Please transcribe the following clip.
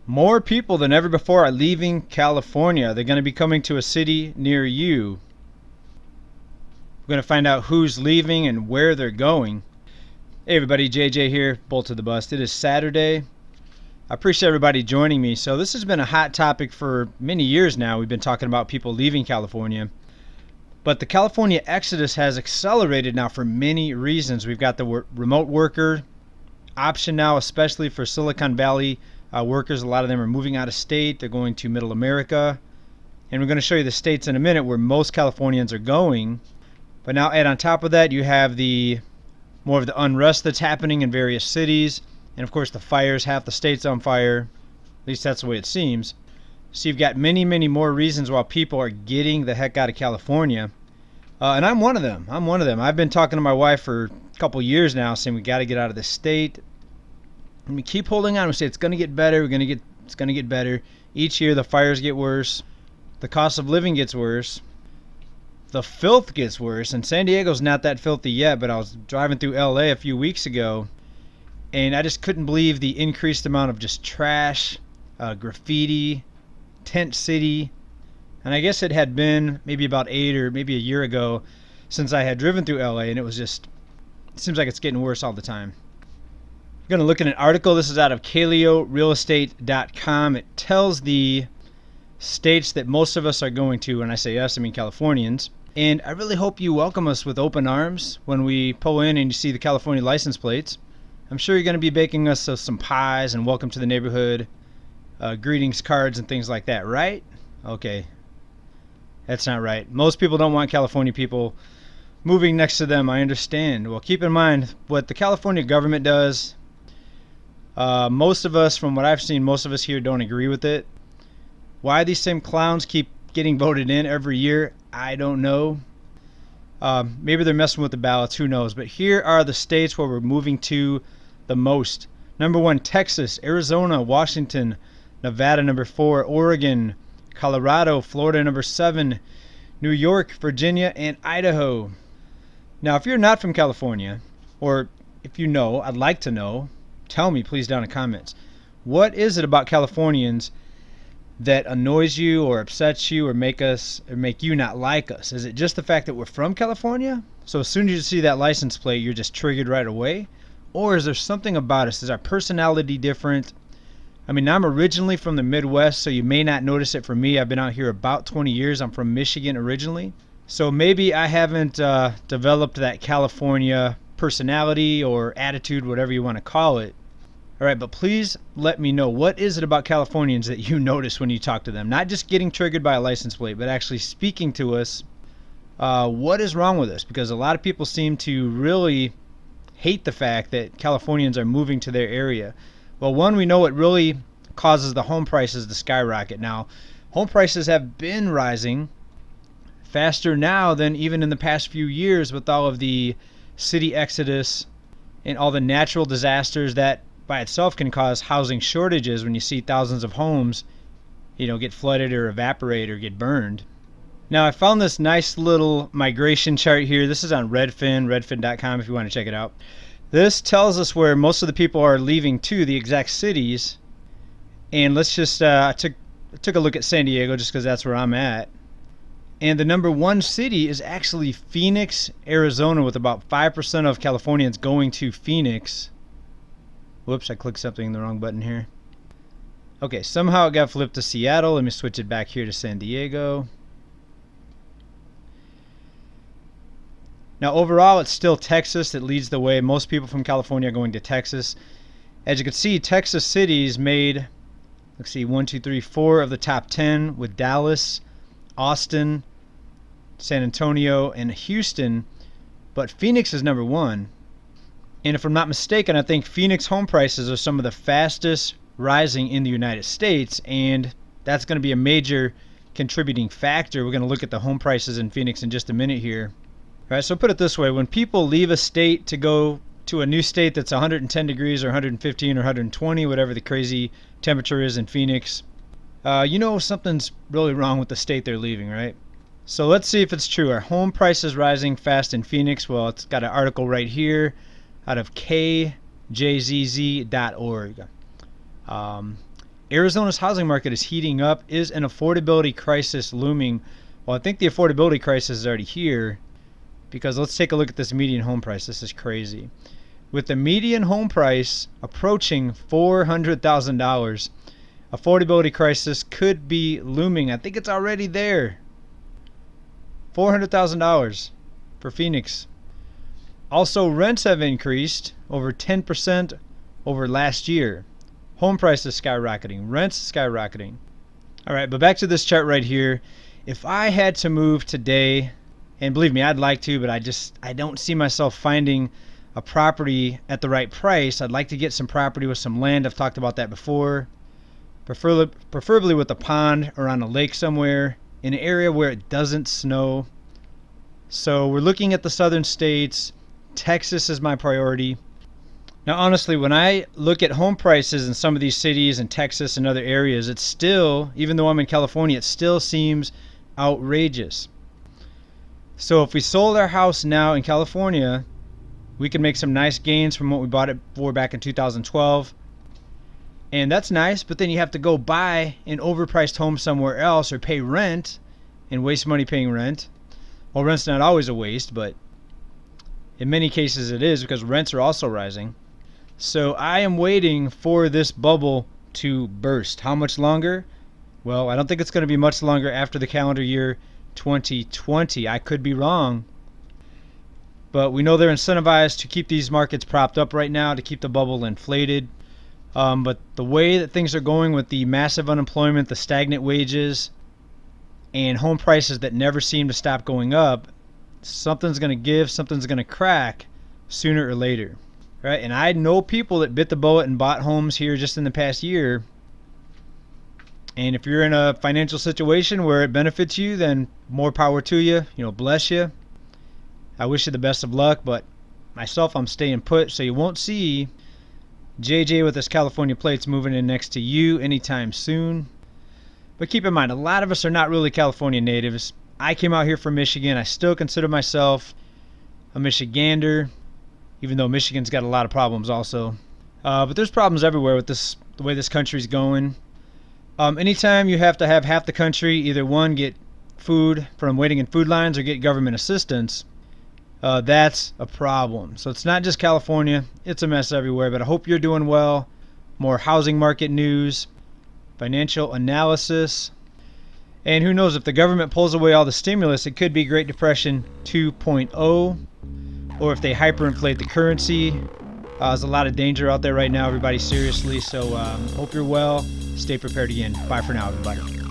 More people than ever before are leaving California. They're going to be coming to a city near you. We're going to find out who's leaving and where they're going. Hey everybody, JJ here, Bolt to the Bust. It is Saturday. I appreciate everybody joining me. So this has been a hot topic for many years now. We've been talking about people leaving California. But the California exodus has accelerated now for many reasons. We've got the remote worker option now, especially for Silicon Valley workers. A lot of them are moving out of state. They're going to Middle America. And we're going to show you the states in a minute where most Californians are going. But now add on top of that, you have the more of the unrest that's happening in various cities. And of course the fires, half the state's on fire. At least that's the way it seems. So you've got many, many more reasons why people are getting the heck out of California. And I'm one of them. I've been talking to my wife for a couple years now saying we got to get out of this state. And we keep holding on. We say it's going to get better. It's going to get better. Each year the fires get worse. The cost of living gets worse. The filth gets worse. And San Diego's not that filthy yet, but I was driving through LA a few weeks ago and I just couldn't believe the increased amount of just trash, graffiti, tent city. And I guess it had been maybe about 8 or maybe a year ago since I had driven through LA, and it seems like it's getting worse all the time. We're going to look at an article. This is out of CalioRealEstate.com. It tells the states that most of us are going to. When I say us, I mean Californians. And I really hope you welcome us with open arms when we pull in and you see the California license plates. I'm sure you're going to be baking us some pies and welcome to the neighborhood, greetings cards and things like that, right? Okay. That's not right. Most people don't want California people moving next to them, I understand. Well, keep in mind what the California government does. Most of us, from what I've seen, most of us here don't agree with it. Why these same clowns keep getting voted in every year, I don't know. Maybe they're messing with the ballots, who knows. But here are the states where we're moving to the most. Number 1, Texas, Arizona, Washington, Nevada, number 4, Oregon, Colorado, Florida, number 7, New York, Virginia, and Idaho. Now, if you're not from California, or if you know, I'd like to know, tell me please down in the comments. What is it about Californians that annoys you or upsets you or make you not like us? Is it just the fact that we're from California? So as soon as you see that license plate, you're just triggered right away? Or is there something about us? Is our personality different? I mean, I'm originally from the Midwest, so you may not notice it for me. I've been out here about 20 years. I'm from Michigan originally. So maybe I haven't developed that California personality or attitude, whatever you want to call it. All right, but please let me know, what is it about Californians that you notice when you talk to them? Not just getting triggered by a license plate, but actually speaking to us. What is wrong with us? Because a lot of people seem to really hate the fact that Californians are moving to their area. Well, one, we know what really causes the home prices to skyrocket. Now, home prices have been rising faster now than even in the past few years with all of the city exodus and all the natural disasters that by itself can cause housing shortages when you see thousands of homes, get flooded or evaporate or get burned. Now, I found this nice little migration chart here. This is on redfin.com if you want to check it out. This tells us where most of the people are leaving to, the exact cities. And let's just, I took a look at San Diego just because that's where I'm at. And the number 1 city is actually Phoenix, Arizona, with about 5% of Californians going to Phoenix. Whoops, I clicked something in the wrong button here. Okay, somehow it got flipped to Seattle. Let me switch it back here to San Diego. Now, overall, it's still Texas that leads the way. Most people from California are going to Texas. As you can see, Texas cities made, 1, 2, 3, 4 of the top 10 with Dallas, Austin, San Antonio, and Houston. But Phoenix is number 1. And if I'm not mistaken, I think Phoenix home prices are some of the fastest rising in the United States. And that's going to be a major contributing factor. We're going to look at the home prices in Phoenix in just a minute here. All right, so put it this way. When people leave a state to go to a new state that's 110 degrees or 115 or 120, whatever the crazy temperature is in Phoenix, something's really wrong with the state they're leaving, right? So let's see if it's true. Are home prices rising fast in Phoenix? Well, it's got an article right here out of kjzz.org. Arizona's housing market is heating up. Is an affordability crisis looming? Well, I think the affordability crisis is already here, because let's take a look at this median home price. This is crazy. With the median home price approaching $400,000, affordability crisis could be looming. I think it's already there. $400,000 for Phoenix. Also, rents have increased over 10% over last year. Home prices skyrocketing, rents skyrocketing. All right, but back to this chart right here. If I had to move today, and believe me, I'd like to, but I don't see myself finding a property at the right price. I'd like to get some property with some land. I've talked about that before. Preferably with a pond or on a lake somewhere, in an area where it doesn't snow. So we're looking at the southern states. Texas is my priority. Now, honestly, when I look at home prices in some of these cities in Texas and other areas, it's still, even though I'm in California, it still seems outrageous. So if we sold our house now in California, we could make some nice gains from what we bought it for back in 2012. And that's nice, but then you have to go buy an overpriced home somewhere else or pay rent and waste money paying rent. Well, rent's not always a waste, but in many cases it is, because rents are also rising. So I am waiting for this bubble to burst. How much longer? Well, I don't think it's going to be much longer after the calendar year 2020. I could be wrong. But we know they're incentivized to keep these markets propped up right now, to keep the bubble inflated. But the way that things are going with the massive unemployment, the stagnant wages, and home prices that never seem to stop going up, something's going to give, something's going to crack sooner or later. Right? And I know people that bit the bullet and bought homes here just in the past year. And if you're in a financial situation where it benefits you, then more power to you. Bless you. I wish you the best of luck, but myself, I'm staying put, so you won't see JJ with his California plates moving in next to you anytime soon. But keep in mind, a lot of us are not really California natives. I came out here from Michigan. I still consider myself a Michigander, even though Michigan's got a lot of problems also. But there's problems everywhere with the way this country's going. Anytime you have to have half the country, either one, get food from waiting in food lines or get government assistance, that's a problem. So it's not just California, it's a mess everywhere, but I hope you're doing well. More housing market news, financial analysis, and who knows, if the government pulls away all the stimulus, it could be Great Depression 2.0, or if they hyperinflate the currency. There's a lot of danger out there right now, everybody, seriously. So hope you're well. Stay prepared again. Bye for now, everybody.